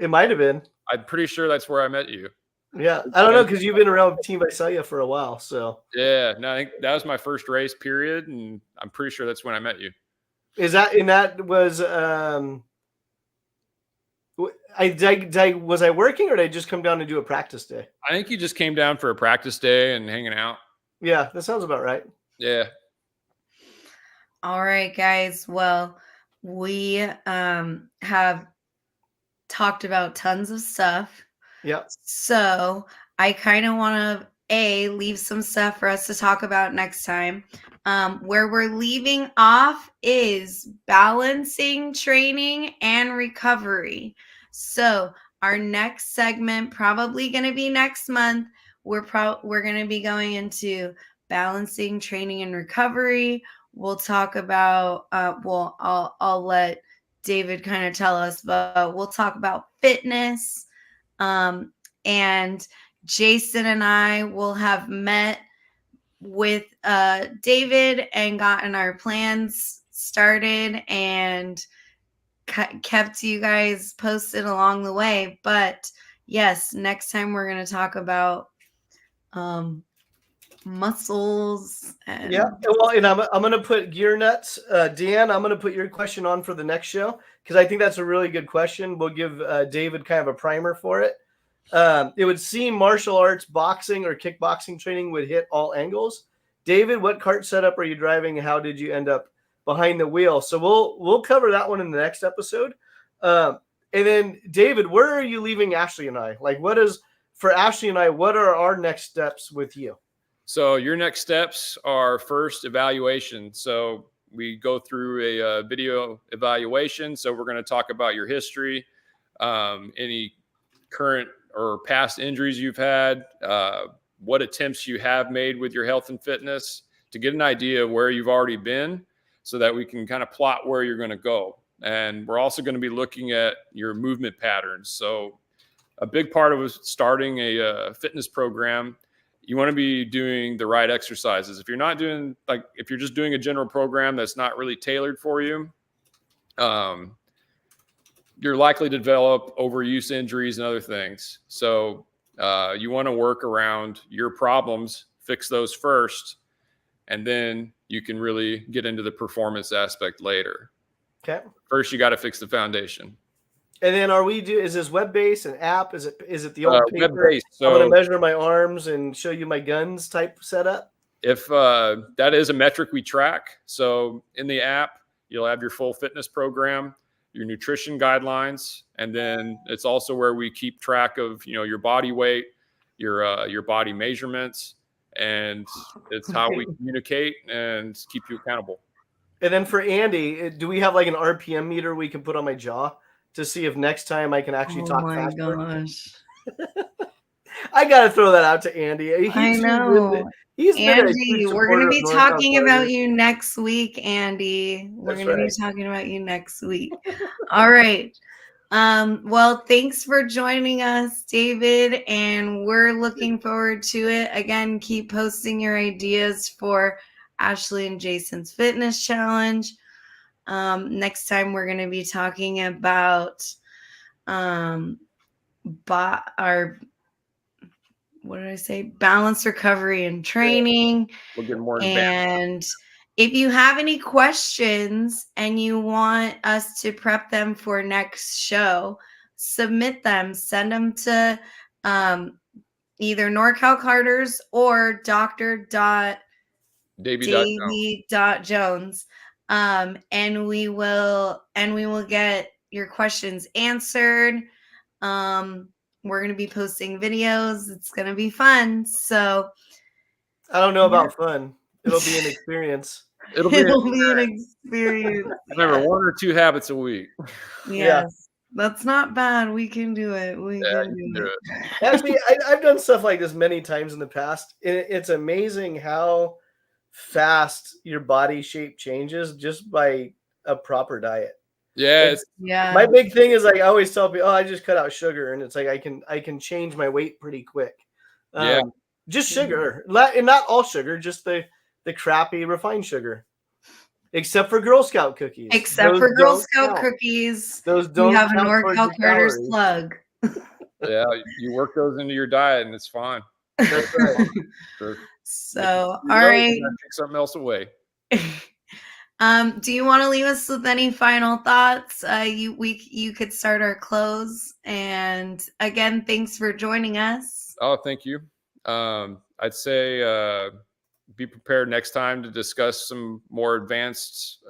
It might have been. I'm pretty sure that's where I met you. Yeah, I don't know, because you've been around Team Visalia for a while. So yeah, no, I think that was my first race period, and I'm pretty sure that's when I met you. That was Was I working, or did I just come down to do a practice day? I think you just came down for a practice day and hanging out. Yeah, that sounds about right. Yeah. All right, guys. Well, we have talked about tons of stuff. Yep. So I kind of want to leave some stuff for us to talk about next time. Where we're leaving off is balancing training and recovery. So our next segment, probably going to be next month, we're going to be going into balancing training and recovery. We'll talk about I'll let David kind of tell us, but we'll talk about fitness. And Jason and I will have met with David and gotten our plans started and kept you guys posted along the way. But yes, next time we're going to talk about muscles. And yeah. Well, and I'm going to put gear nuts. Dan, I'm going to put your question on for the next show, because I think that's a really good question. We'll give David kind of a primer for it. It would seem martial arts, boxing, or kickboxing training would hit all angles. David, what kart setup are you driving, and how did you end up behind the wheel? So we'll cover that one in the next episode. And then, David, where are you leaving Ashley and I? Like, for Ashley and I, what are our next steps with you? So your next steps are first evaluation. So we go through a video evaluation. So we're going to talk about your history, any current or past injuries you've had, what attempts you have made with your health and fitness, to get an idea of where you've already been, so that we can kind of plot where you're going to go. And we're also going to be looking at your movement patterns. So a big part of starting a fitness program, you want to be doing the right exercises. If you're not doing, if you're just doing a general program that's not really tailored for you, you're likely to develop overuse injuries and other things. So you want to work around your problems, fix those first, and then you can really get into the performance aspect later. Okay. First, you got to fix the foundation. And then is this web-based, an app? Is it the old paper? Web-based. So I'm going to measure my arms and show you my guns type setup? If that is a metric we track. So in the app, you'll have your full fitness program, your nutrition guidelines, and then it's also where we keep track of, your body weight, your body measurements, and it's how we communicate and keep you accountable. And then for Andy, do we have like an RPM meter we can put on my jaw to see if next time I can actually talk faster? Oh my gosh. I got to throw that out to Andy. I know. Andy, we're going to be talking about you next week, Andy. We're going to be talking about you next week. All right. Well, thanks for joining us, David, and we're looking forward to it. Again, keep posting your ideas for Ashley and Jason's fitness challenge. Next time we're going to be talking about balance, recovery, and training. We'll get more and if you have any questions and you want us to prep them for next show, submit them. Send them to either NorCal Karters or Dr.Davy.Jones. And we will get your questions answered. We're going to be posting videos. It's going to be fun. So I don't know about fun. It'll be an experience. It'll be an experience. Remember, 1 or 2 habits a week. Yes. Yeah. That's not bad. We can do it. We can do it. Actually, I've done stuff like this many times in the past. It's amazing how fast your body shape changes just by a proper diet. Yeah. My big thing is, like, I always tell people, I just cut out sugar, and it's like I can change my weight pretty quick. Just sugar, and not all sugar, just the crappy refined sugar, except for Girl Scout cookies. Those don't. We have a NorCal Karters plug. Yeah, you work those into your diet, and it's fine. That's right. So, all right, take something else away. Do you want to leave us with any final thoughts? You could start our close. And again, thanks for joining us. Oh, thank you. I'd say be prepared next time to discuss some more advanced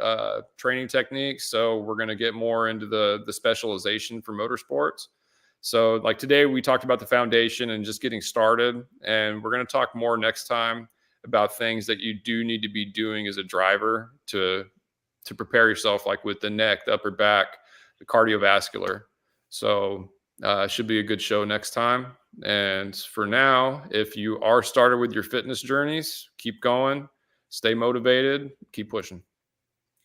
training techniques. So we're going to get more into the specialization for motorsports. So like today we talked about the foundation and just getting started, and we're going to talk more next time about things that you do need to be doing as a driver to prepare yourself, like with the neck, the upper back, the cardiovascular. So should be a good show next time. And for now, if you are started with your fitness journeys, keep going, stay motivated, keep pushing.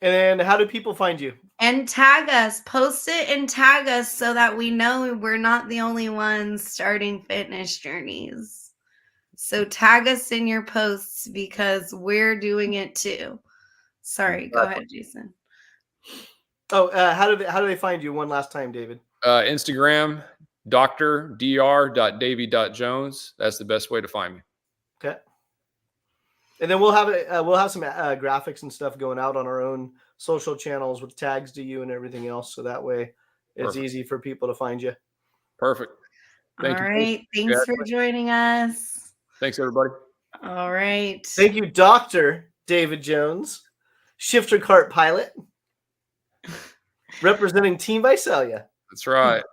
And then how do people find you? And tag us, post it and tag us so that we know we're not the only ones starting fitness journeys. So tag us in your posts because we're doing it too. Sorry, go ahead, Jason. Oh, how do they find you one last time, David? Instagram, dr.davy.jones. That's the best way to find me. Okay. And then we'll have some graphics and stuff going out on our own social channels with tags to you and everything else. So that way it's easy for people to find you. Perfect. All right. Thanks for joining us. Thanks, everybody. All right. Thank you, Dr. David Jones, shifter kart pilot, representing Team Visalia. That's right.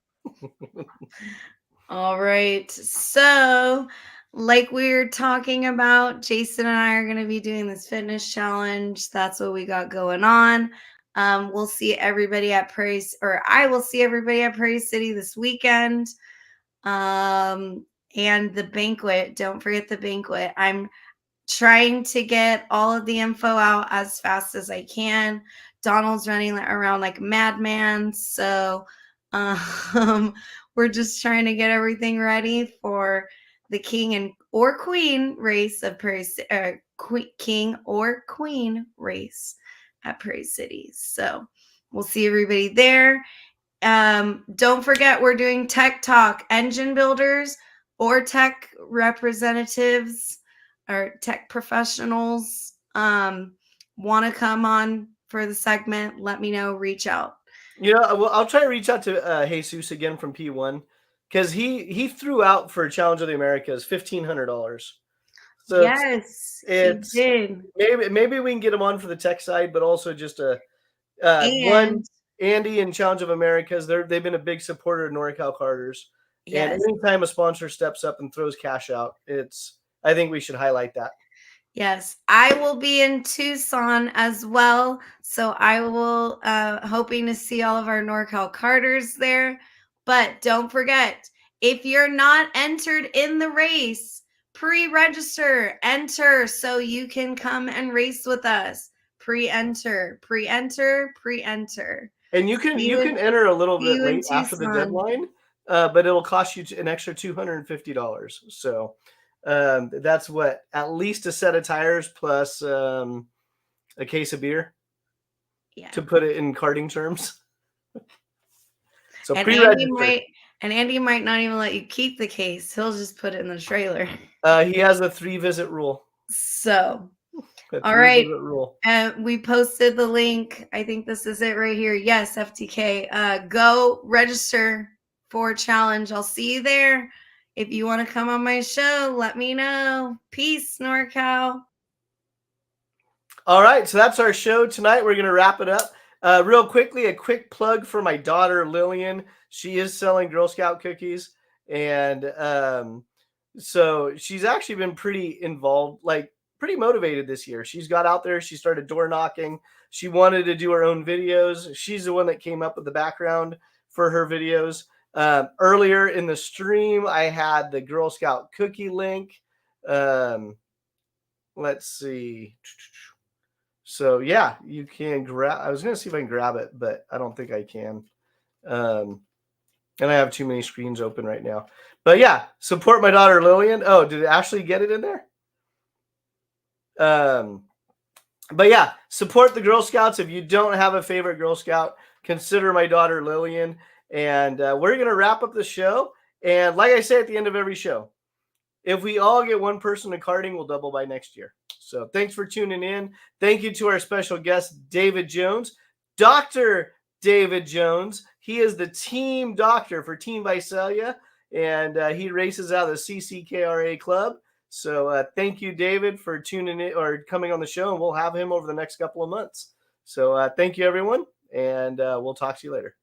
All right. So, like we were talking about, Jason and I are going to be doing this fitness challenge. That's what we got going on. We'll see everybody at I will see everybody at Prairie City this weekend. And the banquet. Don't forget the banquet. I'm trying to get all of the info out as fast as I can. Donald's running around like a madman. So we're just trying to get everything ready for the king or queen race of king or queen race at Prairie City. So we'll see everybody there. Don't forget, we're doing Tech Talk. Engine builders or tech representatives or tech professionals want to come on for the segment, let me know, reach out. Well, I'll try to reach out to Jesus again from P1 because he threw out for Challenge of the Americas $1,500. So yes, it's he did. Maybe we can get him on for the tech side, but also just one Andy and Challenge of Americas. They've been a big supporter of NorCal Karters. Yes. And anytime a sponsor steps up and throws cash out, I think we should highlight that. Yes, I will be in Tucson as well. So I will hoping to see all of our NorCal Karters there. But don't forget, if you're not entered in the race, pre-register, enter so you can come and race with us. Pre-enter. And you can enter a little bit late after the deadline, but it'll cost you an extra $250. So that's at least a set of tires plus a case of beer, to put it in karting terms. So Andy might not even let you keep the case. He'll just put it in the trailer. He has a 3-visit rule. So, all right. We posted the link. I think this is it right here. Yes, FTK. Go register for a challenge. I'll see you there. If you want to come on my show, let me know. Peace, NorCal. All right, so that's our show tonight. We're going to wrap it up. Real quickly, a quick plug for my daughter, Lillian. She is selling Girl Scout cookies. And so she's actually been pretty involved, pretty motivated this year. She's got out there. She started door knocking. She wanted to do her own videos. She's the one that came up with the background for her videos. Earlier in the stream, I had the Girl Scout cookie link. Let's see. So yeah, you can grab. I was going to see if I can grab it, but I don't think I can. And I have too many screens open right now. But yeah, support my daughter Lillian. Oh, did Ashley get it in there? But yeah, support the Girl Scouts. If you don't have a favorite Girl Scout, consider my daughter Lillian. And we're going to wrap up the show. And like I say at the end of every show, if we all get one person to karting, we'll double by next year. So thanks for tuning in. Thank you to our special guest, David Jones, Dr. David Jones. He is the team doctor for Team Visalia, and he races out of the CCKRA club. So thank you, David, for tuning in or coming on the show, and we'll have him over the next couple of months. So thank you, everyone, and we'll talk to you later.